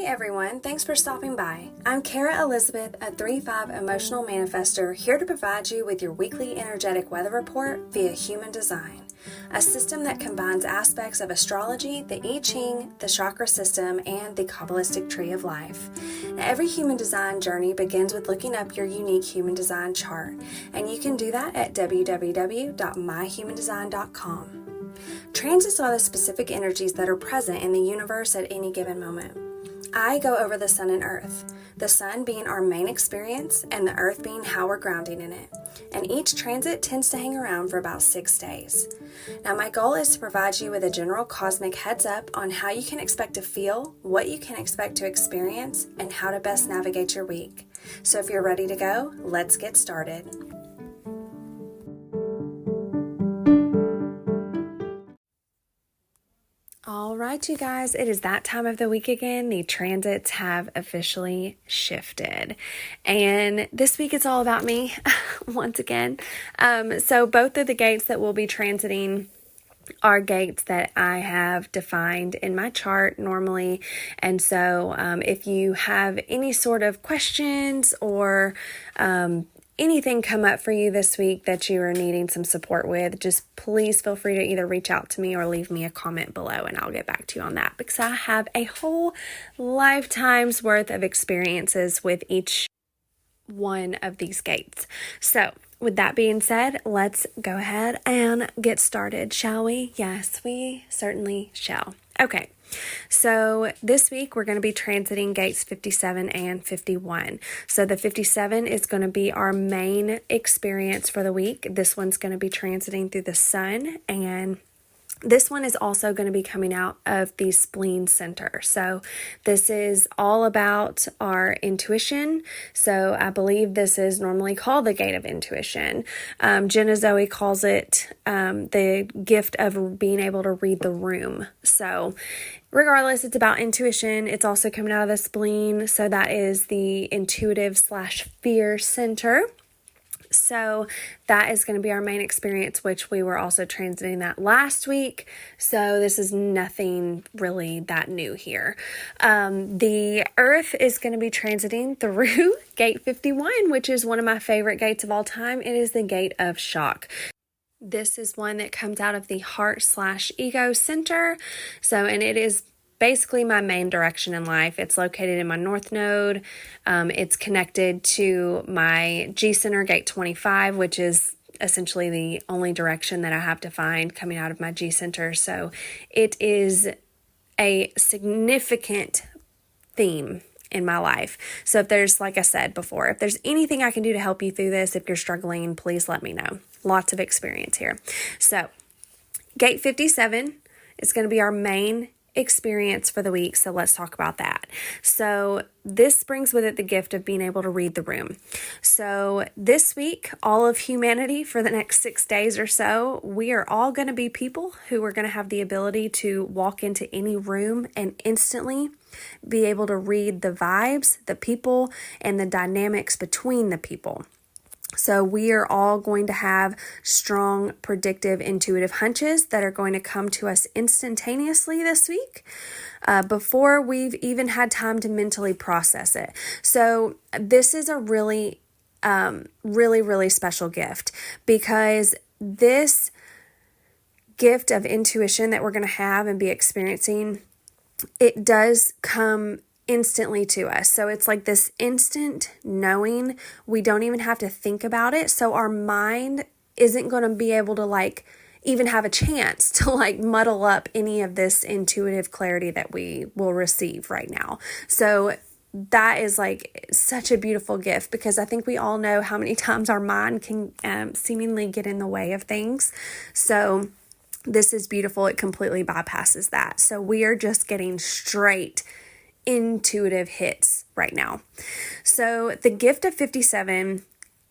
everyone, thanks for stopping by. I'm Kara Elizabeth, a 3-5 emotional manifestor, here to provide you with your weekly energetic weather report via human design, a system that combines aspects of astrology, the I Ching, the chakra system, and the Kabbalistic tree of life. Now, every human design journey begins with looking up your unique human design chart, and you can do that at www.myhumandesign.com. Transits are the specific energies that are present in the universe at any given moment. I go over the sun and earth, the sun being our main experience and the earth being how we're grounding in it. And each transit tends to hang around for about 6 days. Now, my goal is to provide you with a general cosmic heads up on how you can expect to feel, what you can expect to experience, and how to best navigate your week. So if you're ready to go, let's get started. All right, you guys, it is that time of the week again. The transits have officially shifted. And this week it's all about me once again. So both of the gates that we'll be transiting are gates that I have defined in my chart normally. And so if you have any sort of questions or anything come up for you this week that you are needing some support with, just please feel free to either reach out to me or leave me a comment below and I'll get back to you on that, because I have a whole lifetime's worth of experiences with each one of these gates. So with that being said, let's go ahead and get started, shall we? Yes, we certainly shall. Okay. So this week we're going to be transiting gates 57 and 51. So the 57 is going to be our main experience for the week. This one's going to be transiting through the sun, and this one is also going to be coming out of the spleen center. So this is all about our intuition. So I believe this is normally called the gate of intuition. Jenna Zoe calls it the gift of being able to read the room. So regardless, it's about intuition. It's also coming out of the spleen. So that is the intuitive/fear center. So that is going to be our main experience, which we were also transiting that last week. So this is nothing really that new here. The earth is going to be transiting through gate 51, which is one of my favorite gates of all time. It is the gate of shock. This is one that comes out of the heart/ego center. So, and it is basically my main direction in life. It's located in my north node. It's connected to my G center, gate 25, which is essentially the only direction that I have to find coming out of my G center. So it is a significant theme in my life. So if there's, like I said before, if there's anything I can do to help you through this, if you're struggling, please let me know. Lots of experience here. So gate 57 is going to be our main experience for the week. So let's talk about that. So this brings with it the gift of being able to read the room. So this week, all of humanity for the next 6 days or so, we are all going to be people who are going to have the ability to walk into any room and instantly be able to read the vibes, the people, and the dynamics between the people. So we are all going to have strong, predictive, intuitive hunches that are going to come to us instantaneously this week before we've even had time to mentally process it. So this is a really, really special gift, because this gift of intuition that we're going to have and be experiencing, it does come instantly to us. So it's like this instant knowing. We don't even have to think about it. So our mind isn't going to be able to even have a chance to muddle up any of this intuitive clarity that we will receive right now. So that is such a beautiful gift, because I think we all know how many times our mind can seemingly get in the way of things. So this is beautiful. It completely bypasses that. So we are just getting straight intuitive hits right now. So the gift of 57,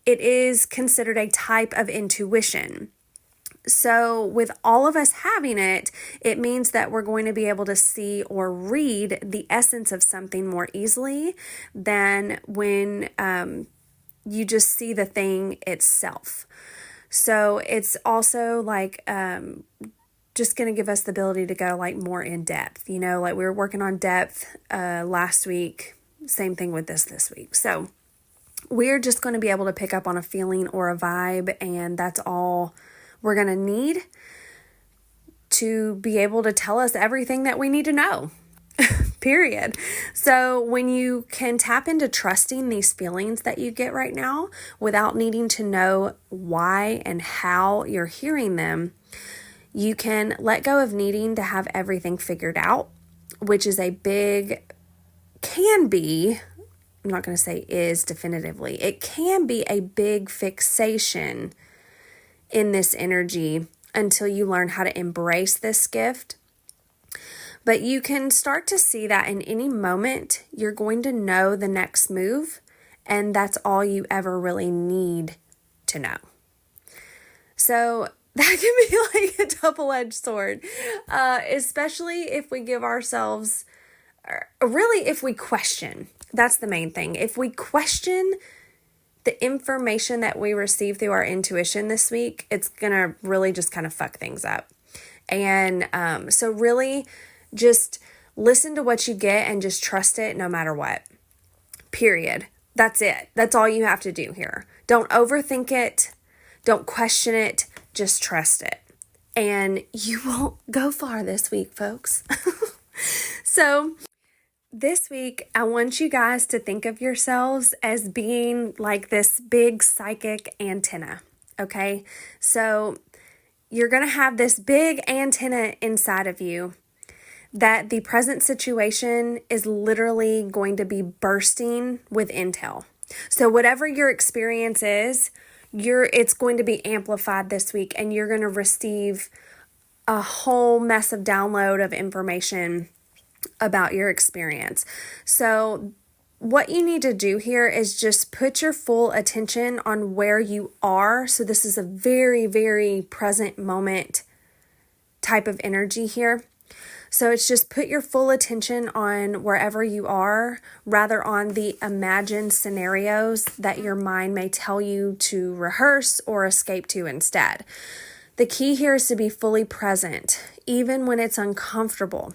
it is considered a type of intuition. So with all of us having it, it means that we're going to be able to see or read the essence of something more easily than when you just see the thing itself. So it's also just going to give us the ability to go like more in depth. You know, like we were working on depth last week. Same thing with this week. So we're just going to be able to pick up on a feeling or a vibe, and that's all we're going to need to be able to tell us everything that we need to know. Period. So when you can tap into trusting these feelings that you get right now without needing to know why and how you're hearing them, you can let go of needing to have everything figured out, which is can be, I'm not going to say is definitively, it can be a big fixation in this energy until you learn how to embrace this gift. But you can start to see that in any moment, you're going to know the next move, and that's all you ever really need to know. So that can be like a double-edged sword, especially if we give ourselves, really if we question. That's the main thing. If we question the information that we receive through our intuition this week, it's going to really just kind of fuck things up. And so really just listen to what you get and just trust it no matter what. Period. That's it. That's all you have to do here. Don't overthink it. Don't question it. Just trust it. And you won't go far this week, folks. So this week, I want you guys to think of yourselves as being like this big psychic antenna, okay? So you're going to have this big antenna inside of you that the present situation is literally going to be bursting with intel. So whatever your experience is, it's going to be amplified this week, and you're going to receive a whole mess of download of information about your experience. So what you need to do here is just put your full attention on where you are. So this is a very, very present moment type of energy here. So it's just put your full attention on wherever you are, rather on the imagined scenarios that your mind may tell you to rehearse or escape to instead. The key here is to be fully present, even when it's uncomfortable.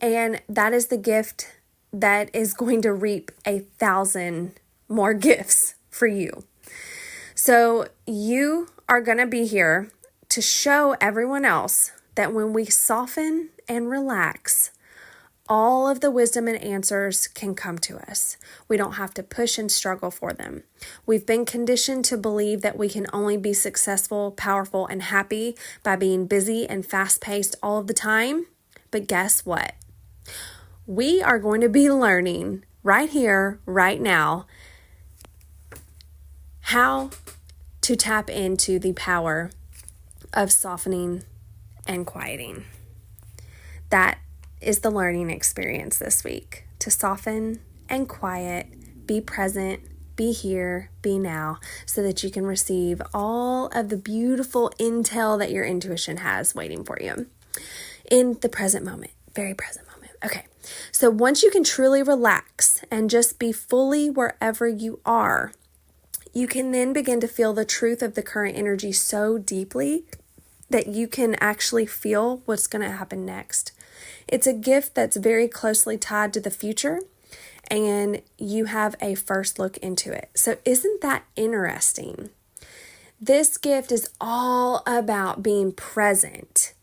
And that is the gift that is going to reap 1,000 more gifts for you. So you are going to be here to show everyone else that when we soften and relax, all of the wisdom and answers can come to us. We don't have to push and struggle for them. We've been conditioned to believe that we can only be successful, powerful, and happy by being busy and fast-paced all of the time. But guess what? We are going to be learning right here, right now, how to tap into the power of softening and quieting. That is the learning experience this week. To soften and quiet, be present, be here, be now, so that you can receive all of the beautiful intel that your intuition has waiting for you in the present moment, very present moment. Okay, so once you can truly relax and just be fully wherever you are, you can then begin to feel the truth of the current energy so deeply that you can actually feel what's going to happen next. It's a gift that's very closely tied to the future, and you have a first look into it. So isn't that interesting? This gift is all about being present,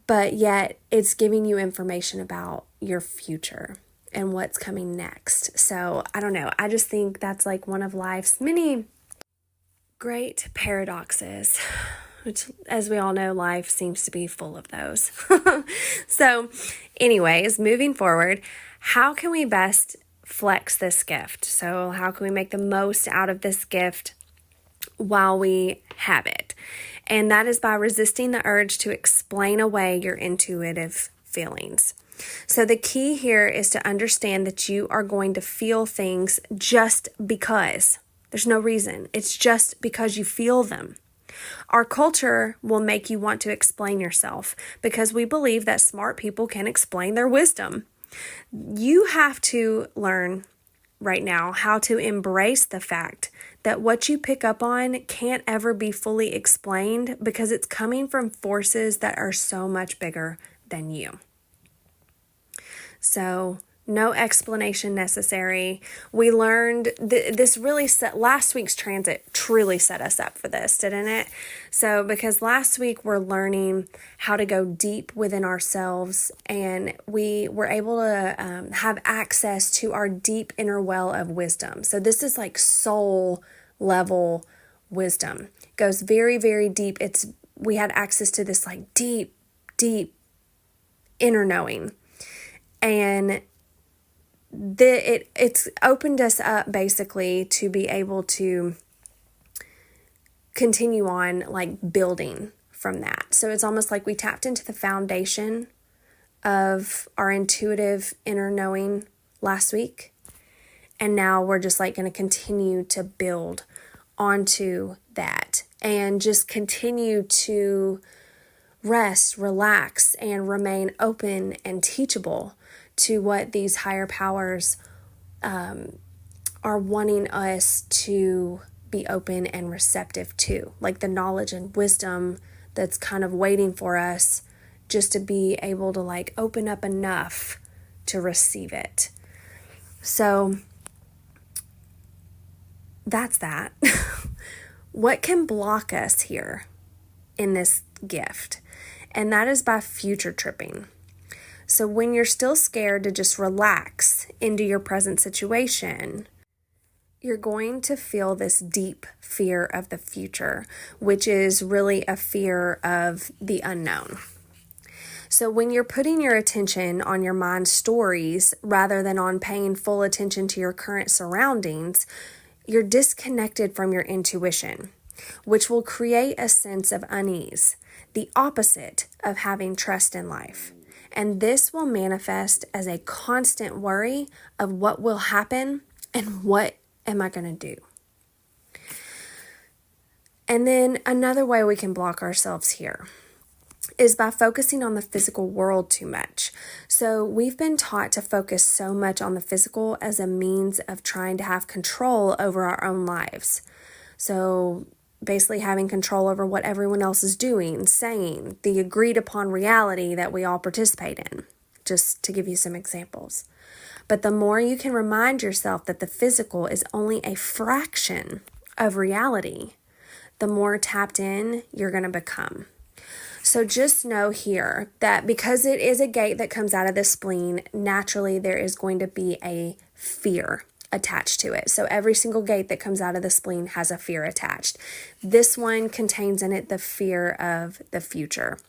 but yet it's giving you information about your future and what's coming next. So I don't know. I just think that's like one of life's many great paradoxes, which, as we all know, life seems to be full of those. So anyways, moving forward, how can we best flex this gift? So how can we make the most out of this gift while we have it? And that is by resisting the urge to explain away your intuitive feelings. So the key here is to understand that you are going to feel things just because. There's no reason. It's just because you feel them. Our culture will make you want to explain yourself because we believe that smart people can explain their wisdom. You have to learn right now how to embrace the fact that what you pick up on can't ever be fully explained because it's coming from forces that are so much bigger than you. So, no explanation necessary. We learned this really last week's transit truly set us up for this, didn't it? So, because last week we're learning how to go deep within ourselves, and we were able to have access to our deep inner well of wisdom. So, this is like soul level wisdom. It goes very, very deep. We had access to this like deep, deep inner knowing. And it's opened us up basically to be able to continue on like building from that. So it's almost like we tapped into the foundation of our intuitive inner knowing last week. And now we're just like going to continue to build onto that and just continue to rest, relax, and remain open and teachable to what these higher powers are wanting us to be open and receptive to, like the knowledge and wisdom that's kind of waiting for us just to be able to like open up enough to receive it. So that's that. What can block us here in this gift? And that is by future tripping. So when you're still scared to just relax into your present situation, you're going to feel this deep fear of the future, which is really a fear of the unknown. So when you're putting your attention on your mind's stories rather than on paying full attention to your current surroundings, you're disconnected from your intuition, which will create a sense of unease, the opposite of having trust in life. And this will manifest as a constant worry of what will happen and what am I going to do? And then another way we can block ourselves here is by focusing on the physical world too much. So we've been taught to focus so much on the physical as a means of trying to have control over our own lives. So basically having control over what everyone else is doing, saying, the agreed upon reality that we all participate in, just to give you some examples. But the more you can remind yourself that the physical is only a fraction of reality, the more tapped in you're going to become. So just know here that because it is a gate that comes out of the spleen, naturally there is going to be a fear attached to it. So every single gate that comes out of the spleen has a fear attached. This one contains in it the fear of the future.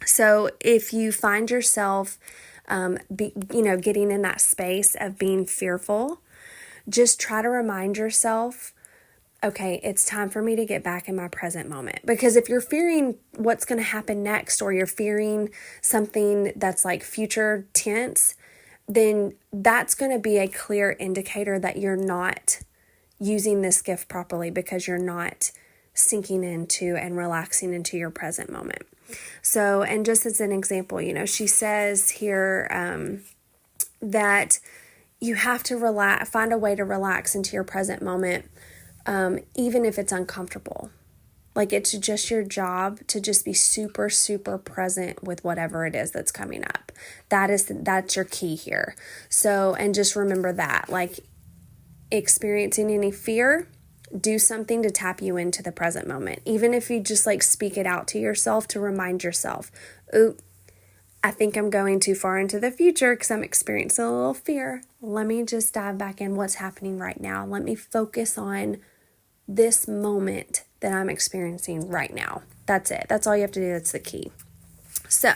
So if you find yourself, getting in that space of being fearful, just try to remind yourself, okay, it's time for me to get back in my present moment. Because if you're fearing what's going to happen next, or you're fearing something that's like future tense, then that's going to be a clear indicator that you're not using this gift properly, because you're not sinking into and relaxing into your present moment. So, and just as an example, she says here that you have to find a way to relax into your present moment, even if it's uncomfortable. Like, it's just your job to just be super, super present with whatever it is that's coming up. That's your key here. So, and just remember that, like, experiencing any fear, do something to tap you into the present moment. Even if you just like speak it out to yourself to remind yourself, ooh, I think I'm going too far into the future because I'm experiencing a little fear. Let me just dive back in what's happening right now. Let me focus on this moment that I'm experiencing right now. That's it. That's all you have to do. That's the key. So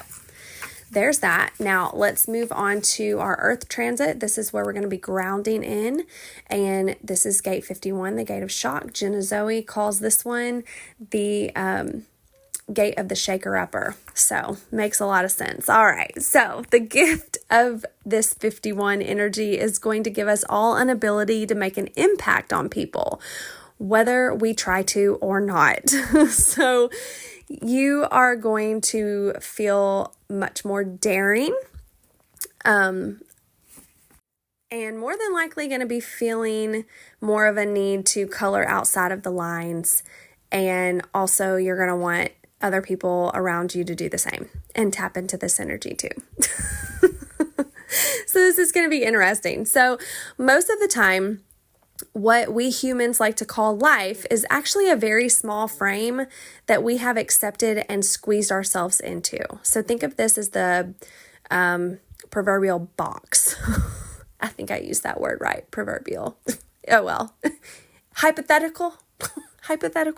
there's that. Now let's move on to our Earth transit. This is where we're going to be grounding in. And this is gate 51, the gate of shock. Jenna Zoe calls this one the gate of the shaker upper. So makes a lot of sense. All right. So the gift of this 51 energy is going to give us all an ability to make an impact on people, whether we try to or not. So you are going to feel much more daring. and more than likely going to be feeling more of a need to color outside of the lines. And also, you're going to want other people around you to do the same and tap into this energy too. So this is going to be interesting. So most of the time, what we humans like to call life is actually a very small frame that we have accepted and squeezed ourselves into. So think of this as the proverbial box. I think I used that word right, proverbial. Oh well. Hypothetical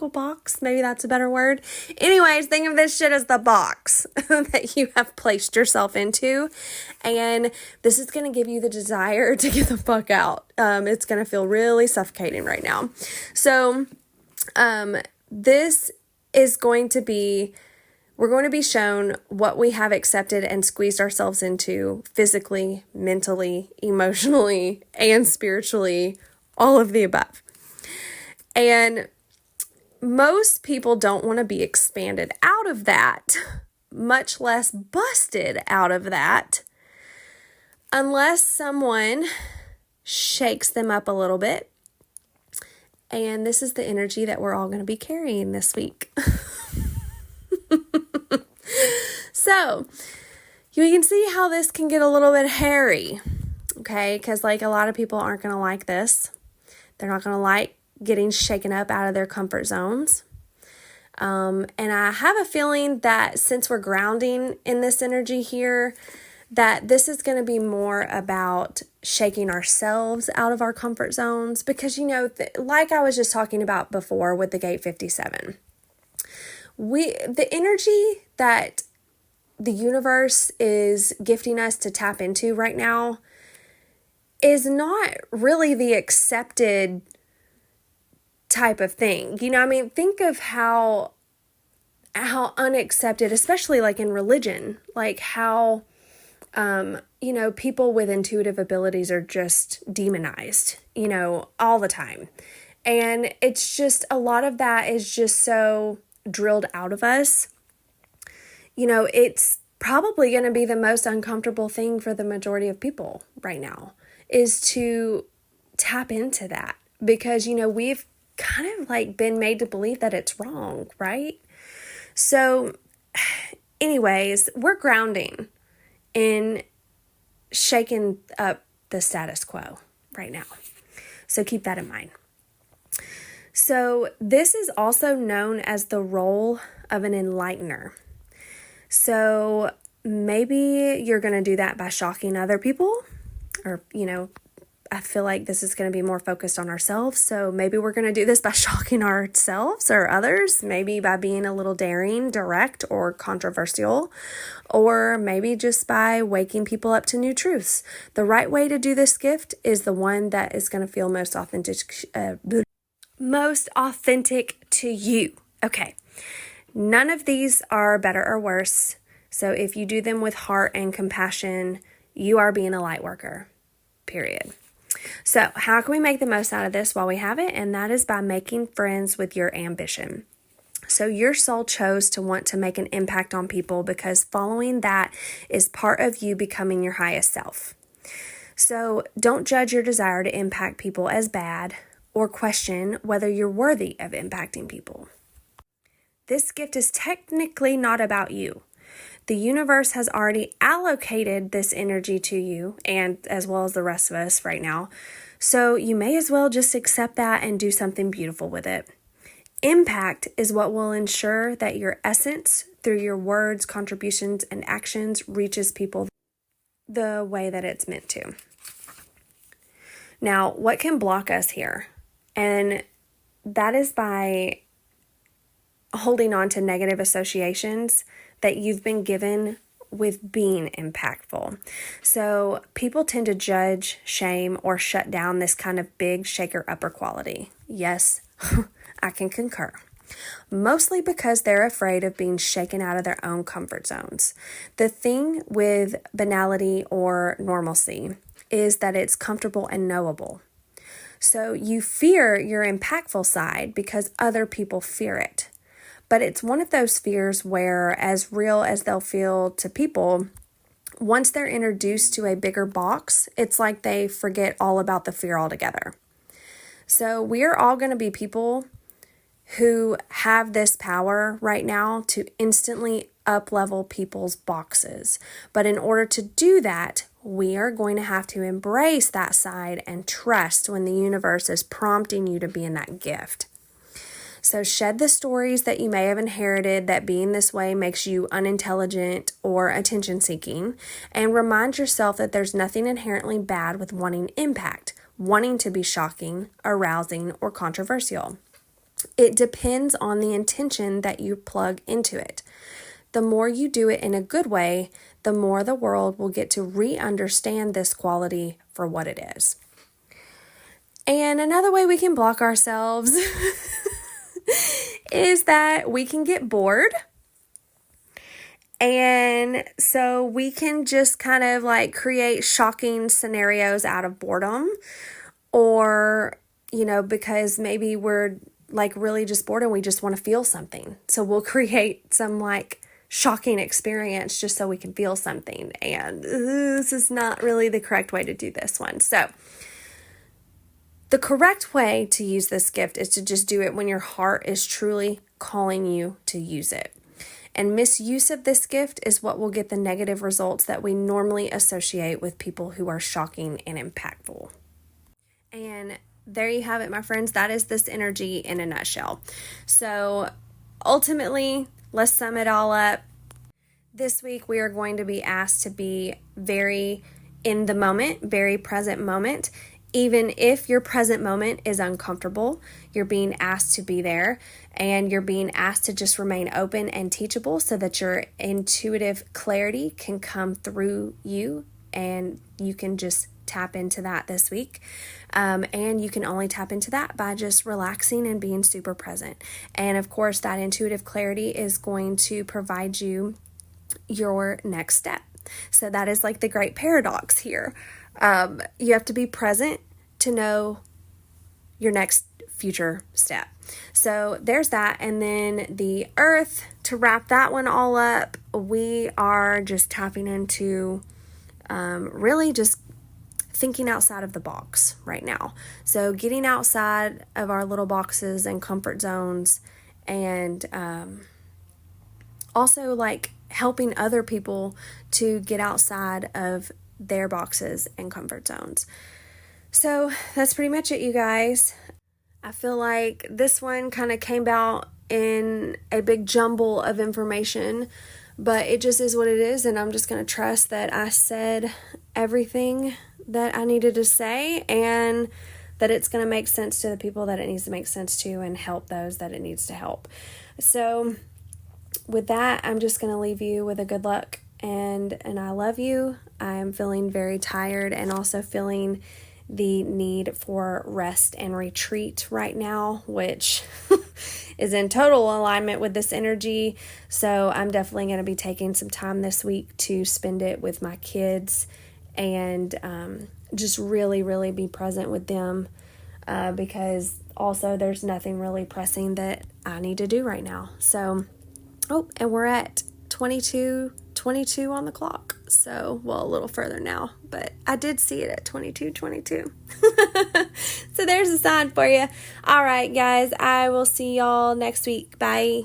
box. Maybe that's a better word. Anyways, think of this shit as the box that you have placed yourself into. And this is going to give you the desire to get the fuck out. It's going to feel really suffocating right now. So this is going to be, we're going to be shown what we have accepted and squeezed ourselves into physically, mentally, emotionally, and spiritually, all of the above. And most people don't want to be expanded out of that, much less busted out of that, unless someone shakes them up a little bit. And this is the energy that we're all going to be carrying this week. So, you can see how this can get a little bit hairy, okay? Because like a lot of people aren't going to like this. They're not going to like getting shaken up out of their comfort zones. And I have a feeling that since we're grounding in this energy here, that this is going to be more about shaking ourselves out of our comfort zones. Because, like I was just talking about before with the Gate 57, the energy that the universe is gifting us to tap into right now is not really the accepted type of thing. Think of how unaccepted, especially like in religion, like how, people with intuitive abilities are just demonized, all the time. And it's just, a lot of that is just so drilled out of us. It's probably going to be the most uncomfortable thing for the majority of people right now is to tap into that because, we've kind of like been made to believe that it's wrong, right? So anyways, we're grounding in shaking up the status quo right now. So keep that in mind. So this is also known as the role of an enlightener. So maybe you're going to do that by shocking other people, or, I feel like this is going to be more focused on ourselves. So maybe we're going to do this by shocking ourselves or others, maybe by being a little daring, direct, or controversial, or maybe just by waking people up to new truths. The right way to do this gift is the one that is going to feel most authentic to you. Okay. None of these are better or worse. So if you do them with heart and compassion, you are being a light worker, period. So how can we make the most out of this while we have it? And that is by making friends with your ambition. So your soul chose to want to make an impact on people because following that is part of you becoming your highest self. So don't judge your desire to impact people as bad or question whether you're worthy of impacting people. This gift is technically not about you. The universe has already allocated this energy to you, and as well as the rest of us right now. So you may as well just accept that and do something beautiful with it. Impact is what will ensure that your essence, through your words, contributions, and actions, reaches people the way that it's meant to. Now, what can block us here? And that is by holding on to negative associations that you've been given with being impactful. So people tend to judge, shame, or shut down this kind of big shaker-upper quality. Yes, I can concur. Mostly because they're afraid of being shaken out of their own comfort zones. The thing with banality or normalcy is that it's comfortable and knowable. So you fear your impactful side because other people fear it. But it's one of those fears where, as real as they'll feel to people, once they're introduced to a bigger box, it's like they forget all about the fear altogether. So we're all going to be people who have this power right now to instantly up-level people's boxes. But in order to do that, we are going to have to embrace that side and trust when the universe is prompting you to be in that gift. So shed the stories that you may have inherited that being this way makes you unintelligent or attention-seeking, and remind yourself that there's nothing inherently bad with wanting impact, wanting to be shocking, arousing, or controversial. It depends on the intention that you plug into it. The more you do it in a good way, the more the world will get to re-understand this quality for what it is. And another way we can block ourselves is that we can get bored. And so we can just kind of like create shocking scenarios out of boredom, or, because maybe we're like really just bored and we just want to feel something. So we'll create some like shocking experience just so we can feel something. And this is not really the correct way to do this one. So the correct way to use this gift is to just do it when your heart is truly calling you to use it. And misuse of this gift is what will get the negative results that we normally associate with people who are shocking and impactful. And there you have it, my friends. That is this energy in a nutshell. So ultimately, let's sum it all up. This week, we are going to be asked to be very in the moment, very present moment. Even if your present moment is uncomfortable, you're being asked to be there, and you're being asked to just remain open and teachable so that your intuitive clarity can come through you, and you can just tap into that this week. And you can only tap into that by just relaxing and being super present. And of course, that intuitive clarity is going to provide you your next step. So that is like the great paradox here. You have to be present to know your next future step. So there's that. And then the earth, to wrap that one all up, we are just tapping into really just thinking outside of the box right now. So getting outside of our little boxes and comfort zones, and also like helping other people to get outside of their boxes and comfort zones. So that's pretty much it, you guys. I feel like this one kind of came out in a big jumble of information, but it just is what it is, and I'm just going to trust that I said everything that I needed to say, and that it's going to make sense to the people that it needs to make sense to, and help those that it needs to help. So with that, I'm just going to leave you with a good luck, and I love you. I'm feeling very tired, and also feeling the need for rest and retreat right now, which is in total alignment with this energy. So I'm definitely going to be taking some time this week to spend it with my kids, and just really, really be present with them, because also there's nothing really pressing that I need to do right now. So, and we're at 22 on the clock. So, well, a little further now, but I did see it at 22:22. So there's a sign for you. All right, guys, I will see y'all next week. Bye.